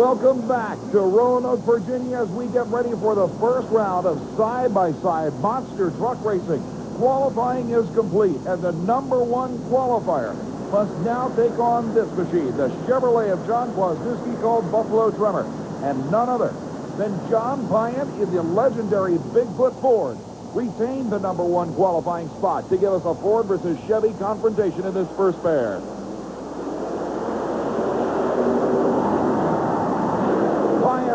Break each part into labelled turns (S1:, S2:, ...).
S1: Welcome back to Roanoke, Virginia, as we get ready for the first round of side-by-side monster truck racing. Qualifying is complete, and the #1 qualifier must now take on this machine, the Chevrolet of John Kwasniewski, called Buffalo Tremor, and none other than John Pyatt in the legendary Bigfoot Ford retained the #1 qualifying spot to give us a Ford versus Chevy confrontation in this first pair.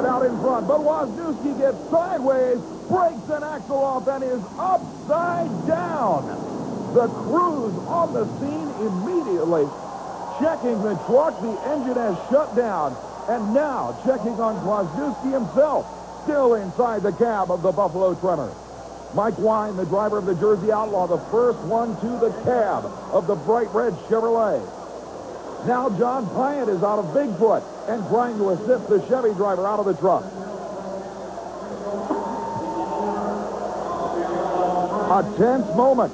S1: Out in front, but Kwasniewski gets sideways, breaks an axle off, and is upside down. The crews on the scene immediately checking the truck. The engine has shut down, and now checking on Kwasniewski himself, still inside the cab of the Buffalo Tremor. Mike Wine, the driver of the Jersey Outlaw, the first one to the cab of the bright red Chevrolet. Now John Pyatt is out of Bigfoot and trying to assist the Chevy driver out of the truck. A tense moment,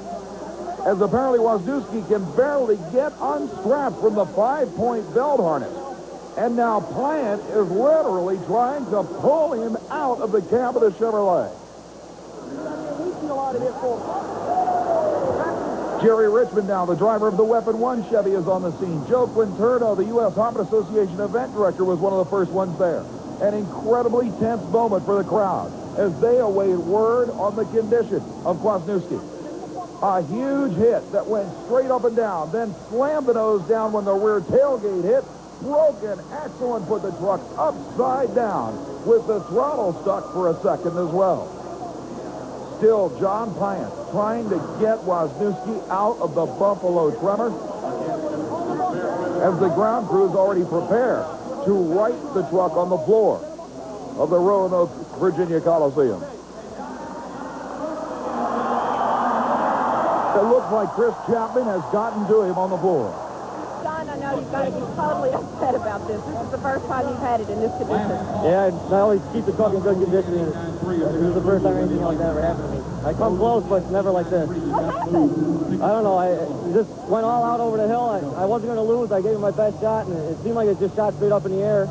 S1: as apparently Kwasniewski can barely get unstrapped from the 5-point belt harness. And now Pyatt is literally trying to pull him out of the cab of the Chevrolet. Jerry Richmond now, the driver of the Weapon 1 Chevy, is on the scene. Joe Quinterno, the U.S. Harvard Association event director, was one of the first ones there. An incredibly tense moment for the crowd as they await word on the condition of Kwasniewski. A huge hit that went straight up and down, then slammed the nose down when the rear tailgate hit, broke an axle and put the truck upside down with the throttle stuck for a second as well. Still, John Pyatt trying to get Kwasniewski out of the Buffalo Tremor as the ground crews already prepare to right the truck on the floor of the Roanoke, Virginia Coliseum. It looks like Chris Chapman has gotten to him on the floor.
S2: John, I know you've got to be totally upset about this. This is the first time you've had it in this condition.
S3: Yeah, I always keep the truck in good condition. This is the first time anything like that ever happened to me. I come close, but never like this.
S2: What happened?
S3: I don't know. I just went all out over the hill. I wasn't going to lose. I gave it my best shot, and it seemed like it just shot straight up in the air.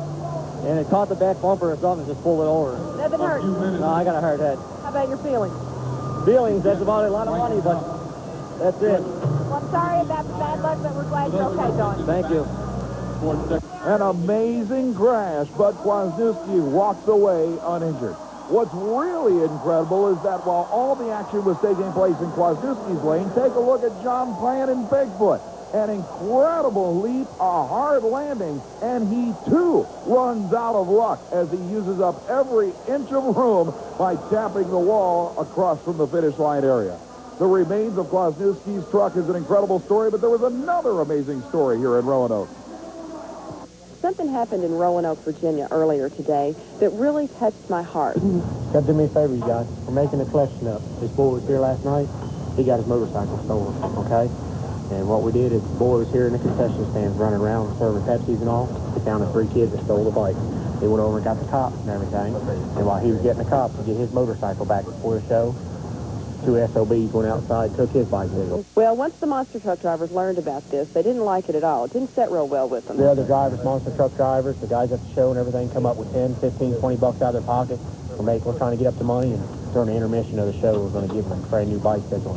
S3: And it caught the back bumper or something and just pulled it over.
S2: Nothing hurt?
S3: No, I got a hard head.
S2: How about your feelings?
S3: Feelings, that's about it. A lot of money, but that's it.
S2: Well, I'm sorry about the bad luck, but we're glad you're okay, John.
S3: Thank you.
S1: An amazing crash, but Kwasniewski walks away uninjured. What's really incredible is that while all the action was taking place in Kwasniewski's lane, take a look at John Pyatt in Bigfoot. An incredible leap, a hard landing, and he, too, runs out of luck as he uses up every inch of room by tapping the wall across from the finish line area. The remains of Kwasniewski's truck is an incredible story, but there was another amazing story here in Roanoke.
S2: Something happened in Roanoke, Virginia earlier today that really touched my heart.
S3: Got to do me a favor, you guys. We're making a collection up. This boy was here last night. He got his motorcycle stolen, okay? And what we did is the boy was here in the concession stands running around serving Pepsis and all. They found the 3 kids that stole the bike. They went over and got the cops and everything. And while he was getting the cops to get his motorcycle back before the show, 2 SOBs went outside, took his bike with them.
S2: Well, once the monster truck drivers learned about this, they didn't like it at all. It didn't set real well with them.
S3: The other drivers, monster truck drivers, the guys at the show and everything come up with 10, 15, 20 bucks out of their pocket. We're trying to get up the money, and during the intermission of the show, we're going to give them a brand new bicycle.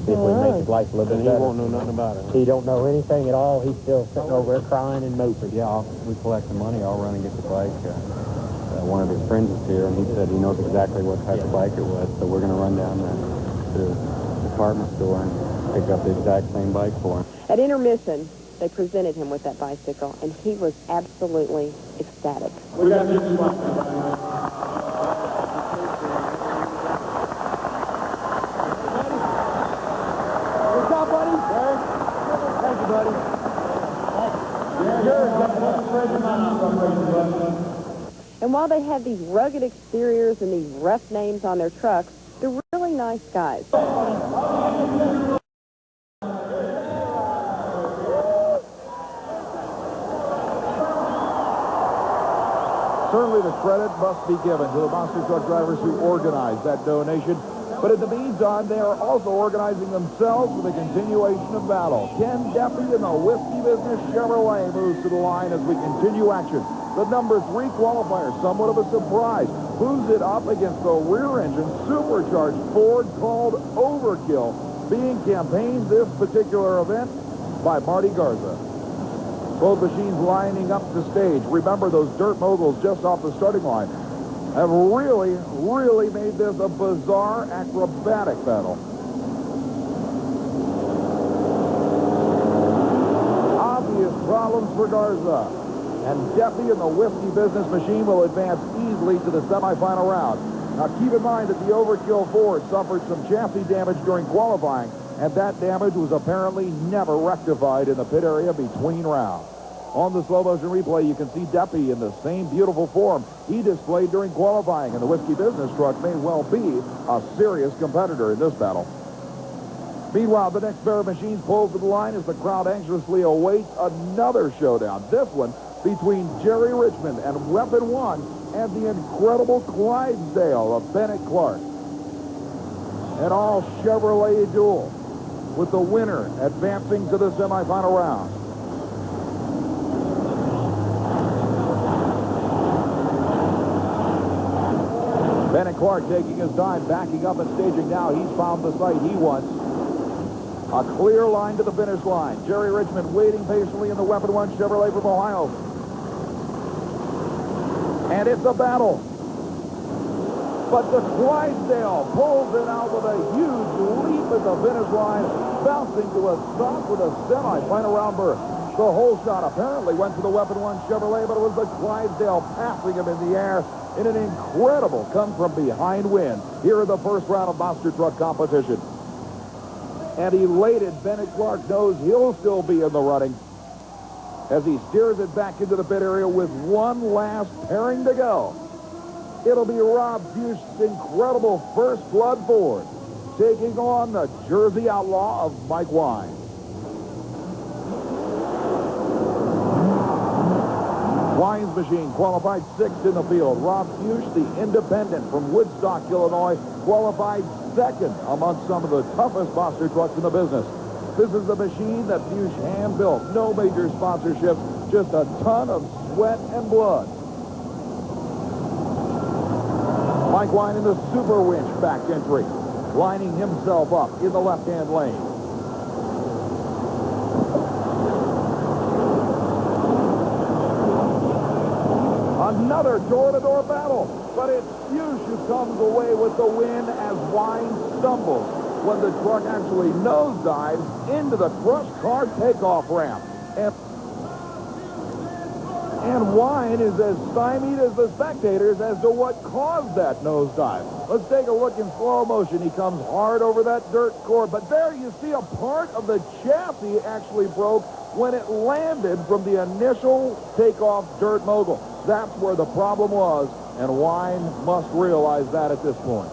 S3: See if we can make his life a little bit better.
S4: He won't know nothing about it.
S3: He don't know anything at all. He's still sitting over there crying and moping.
S4: Yeah, we collect the money. I'll run and get the bike. One of his friends is here, and he said he knows exactly what type of bike it was. So we're going to run down there to the department store and pick up the exact same bike for him.
S2: At intermission, they presented him with that bicycle, and he was absolutely ecstatic.
S4: We got this one.
S2: And while they have these rugged exteriors and these rough names on their trucks, they're really nice guys.
S1: Certainly the credit must be given to the monster truck drivers who organized that donation. But in the meantime, they are also organizing themselves for the continuation of battle. Ken Duffy in the whiskey business Chevrolet moves to the line as we continue action The number 3 qualifier, somewhat of a surprise, moves it up against the rear-engine supercharged Ford called Overkill, being campaigned this particular event by Marty Garza. Both machines lining up the stage. Remember, those dirt moguls just off the starting line have really, really made this a bizarre acrobatic battle. Obvious problems for Garza. And Deppy and the Whiskey Business machine will advance easily to the semifinal round. Now, keep in mind that the Overkill Ford suffered some chassis damage during qualifying, and that damage was apparently never rectified in the pit area between rounds. On the slow-motion replay, you can see Deppy in the same beautiful form he displayed during qualifying, and the Whiskey Business truck may well be a serious competitor in this battle. Meanwhile, the next pair of machines pulls to the line as the crowd anxiously awaits another showdown. This one between Jerry Richmond and Weapon 1 and the incredible Clydesdale of Bennett Clark. An all Chevrolet duel with the winner advancing to the semifinal round. Bennett Clark taking his time, backing up and staging now. He's found the sight he wants. A clear line to the finish line. Jerry Richmond waiting patiently in the Weapon 1 Chevrolet from Ohio. And it's a battle. But the Clydesdale pulls it out with a huge leap at the finish line, bouncing to a stop with a semi-final round burst. The whole shot apparently went to the Weapon 1 Chevrolet, but it was the Clydesdale passing him in the air in an incredible come-from-behind win here in the first round of Monster Truck competition. And elated Bennett Clark knows he'll still be in the running as he steers it back into the pit area with one last pairing to go. It'll be Rob Bush's incredible First Blood Ford taking on the Jersey Outlaw of Mike Wine. Wine's machine qualified 6th in the field. Rob Bush, the independent from Woodstock, Illinois, qualified 2nd amongst some of the toughest monster trucks in the business. This is the machine that Bush hand-built. No major sponsorships, just a ton of sweat and blood. Mike Wine in the Super Winch back entry, lining himself up in the left-hand lane. Another door-to-door battle, but it's Bush who comes away with the win as Wine stumbles when the truck actually nosedives into the crushed car takeoff ramp. And Wine is as stymied as the spectators as to what caused that nosedive. Let's take a look in slow motion. He comes hard over that dirt cord, but there you see a part of the chassis actually broke when it landed from the initial takeoff dirt mogul. That's where the problem was, and Wine must realize that at this point.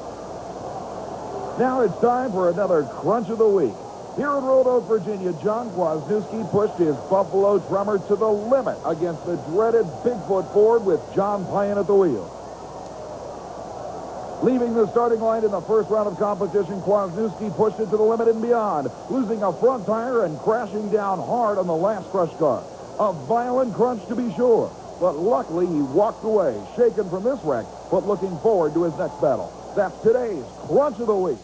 S1: Now it's time for another Crunch of the Week. Here in Roanoke, Virginia, John Kwasniewski pushed his Buffalo Tremor to the limit against the dreaded Bigfoot Ford with John Pyan at the wheel. Leaving the starting line in the first round of competition, Kwasniewski pushed it to the limit and beyond, losing a front tire and crashing down hard on the last crushed car. A violent crunch to be sure, but luckily he walked away, shaken from this wreck, but looking forward to his next battle. That's today's Crunch of the Week.